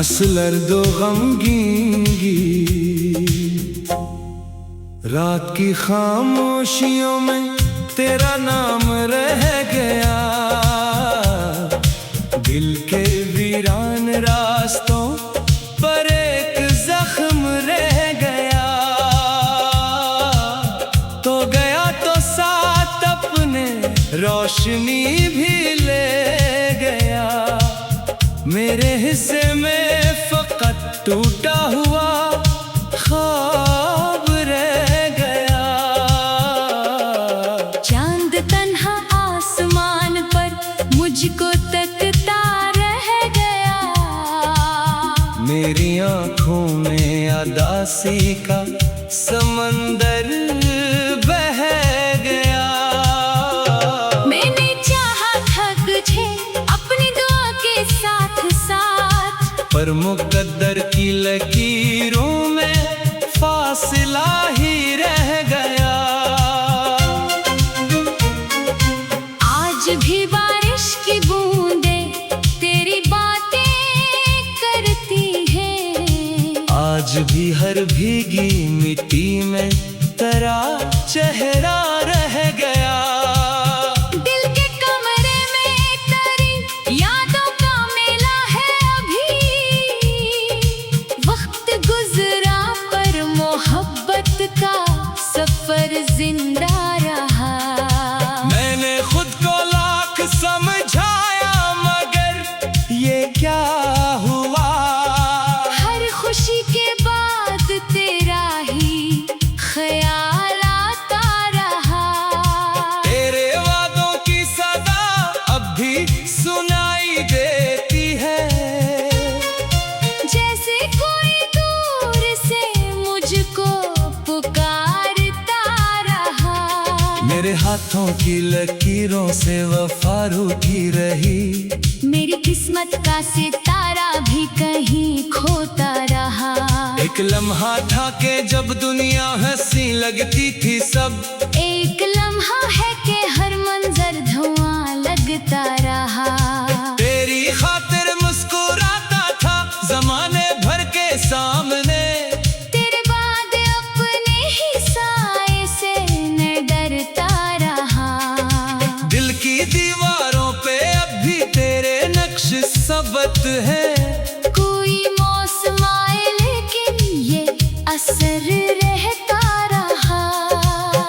असलर दो गमगीनगी, रात की खामोशियों में तेरा नाम रह गया। दिल के वीरान रास्तों पर एक जख्म रह गया। तो गया तो साथ अपने रोशनी भी ले गया। मेरे हिस्से में फकत टूटा हुआ ख्वाब रह गया। चांद तन्हा आसमान पर मुझको तकता रह गया। मेरी आंखों में अदासी का समंदर बह गया। मैंने चाहा था तुझे अपनी दुआ के साथ साथ, पर मुकद्दर की लकीरों में फासला ही रह गया। आज भी बारिश की बूंदें तेरी बातें करती हैं। आज भी हर भीगी मिट्टी में तेरा चेहरा रह गया। दिल के कमरे में तेरी यादों का मेला है अभी। वक्त गुजरा पर मोहब्बत का सफर जिंदा रहा। मैंने खुद को लाख समझाया मगर ये क्या हुआ। हर खुशी के बाद तेरा ही ख्याल आता रहा। तेरे वादों की सदा अब भी सुनाई देती है। जैसे कोई दूर से मुझको पुकारता रहा। मेरे हाथों की लकीरों से वफा रूठी रही। मेरी किस्मत का सितारा भी कहीं खोता रहा। एक लम्हा था कि जब दुनिया हंसी लगती थी सब। एक लम्हा है कि हर मंजर धुआं लगता रहा। तेरी खातिर मुस्कुराता था जमाने भर के सामने। तेरे बाद अपने ही साए से न डरता रहा। दिल की दीवारों पे अब भी तेरे नक्श सबत है। कोई मौसम आए लेकिन ये असर रहता रहा।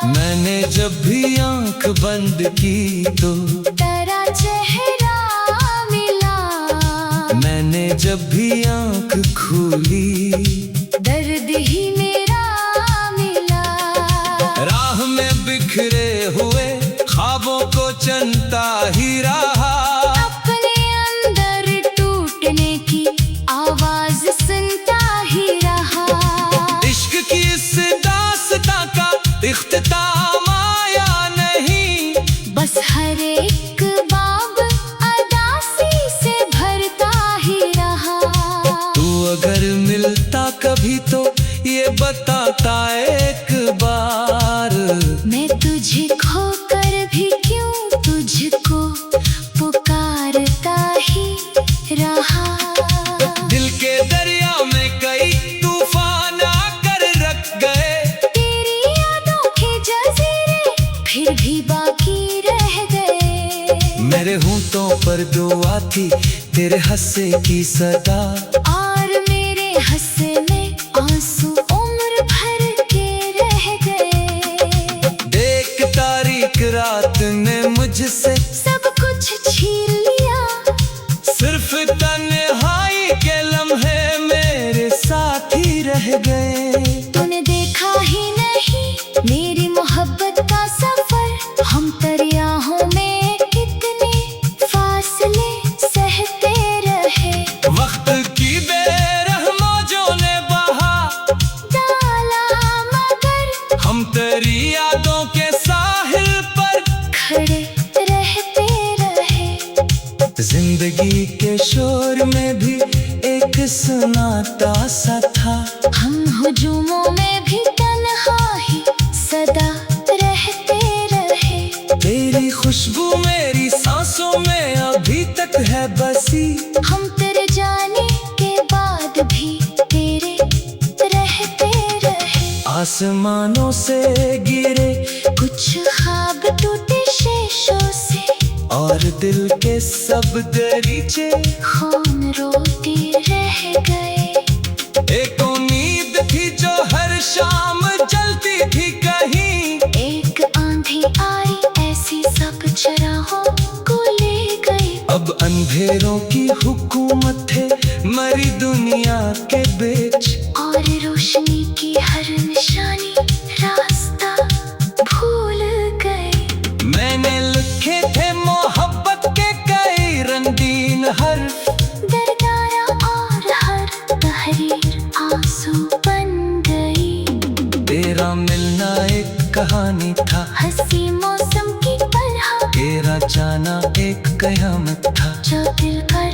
मैंने जब भी आंख बंद की तो तेरा चेहरा मिला। मैंने जब भी आंख खोली दर्द ही मेरा मिला। राह में बिखरे हुए ख्वाबों को चनता ही रहा। अपने अंदर टूटने की आवाज सुनता ही रहा। इश्क की इस दास्तां का इख्तिताम आया नहीं। बस हर एक बाब अदासी से भरता ही रहा। तू अगर मिलता कभी तो ये बताता एक बार। मैं तुझे खोकर भी क्यों तुझको पुकारता ही रहा। दिल के दरिया में कई तूफान आकर रख गए। तेरी यादों के जजीरे फिर भी बाकी रह गए। मेरे होंठों पर दुआ थी तेरे हंसे की सदा। और मेरे हंसे में आंसू उम्र भर के रह गए। एक तारीख रात ने मुझसे सब कुछ छीन लिया। सिर्फ तन्हाई के लम्हे मेरे साथ ही रह गए। तूने देखा ही नहीं मेरी मोहब्बत का सफर। हम दरियाओं में कितने फासले सहते रहे। वक्त की बेरहमों ने बहा डाला मगर हम तेरी यादों के साहिल पर खड़े रहते रहे। जिंदगी के शोर में भी एक सुनाता सा था। हम हुजूमों में भी तन्हा ही सदा रहते रहे। तेरी खुशबू मेरी सांसों में अभी तक है बसी। हम तेरे जाने के बाद याद भी तेरे रहते रहे। आसमानों से गिरे कुछ ख्वाब टूटे शेषों से, और दिल के सब दरीचे खून रोते रह गए। एक उम्मीद थी जो हर शाम जलती थी कहीं, एक आंधी आई ऐसी सब चराहों को ले गई। अब अंधेरों की हुकूमत है मरी दुनिया के बीच, और रोशनी की हर निशानी रास्ता भूल गए। मैंने लिखे थे मोहब्बत के कई रंगीन हर्फ, दरदारा और हर तहरीर आंसू बन गई। तेरा मिलना एक कहानी था, हंसी मौसम की तरह तेरा जाना एक कयामत था, जो दिल पर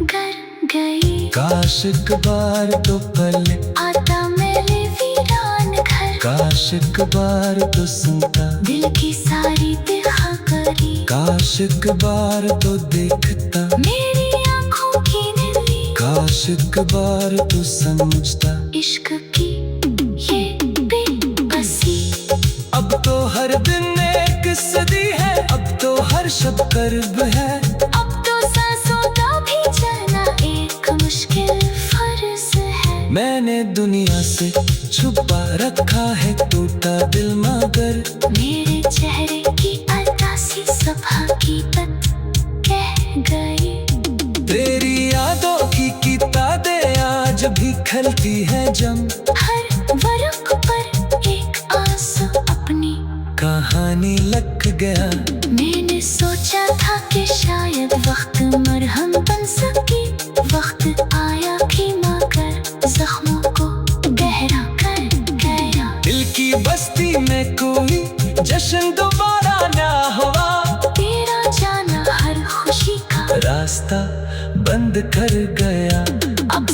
गर गई। काश एक बार तो पल आता मेरे वीरान घर, काश एक बार तो सुनता दिल की सारी बेखबरी। काश एक बार तो देखता मेरी आंखों की नीली, काश एक बार तो समझता इश्क की ये बेबसी। अब तो हर दिन एक सदी है, अब तो हर शब कर्ब है, अब तो सांसों का भी चलना एक मुश्किल फर्ज है। मैंने दुनिया से छुपा रखा है टूटा दिल मगर, मेरे चेहरे की अदासी सब हकीकत कह गई। तेरी यादों की किताबें आज भी खलती है जम, हर वर्क पर एक आंसू अपनी कहानी लग गया। मैंने सोचा था कि शायद वक्त मरहम बन सके, वक्त आया भी मगर जख्मों को गहरा कर गया। दिल की बस्ती में कोई जश्न दोबारा ना हुआ, तेरा जाना हर खुशी का रास्ता बंद कर गया। अब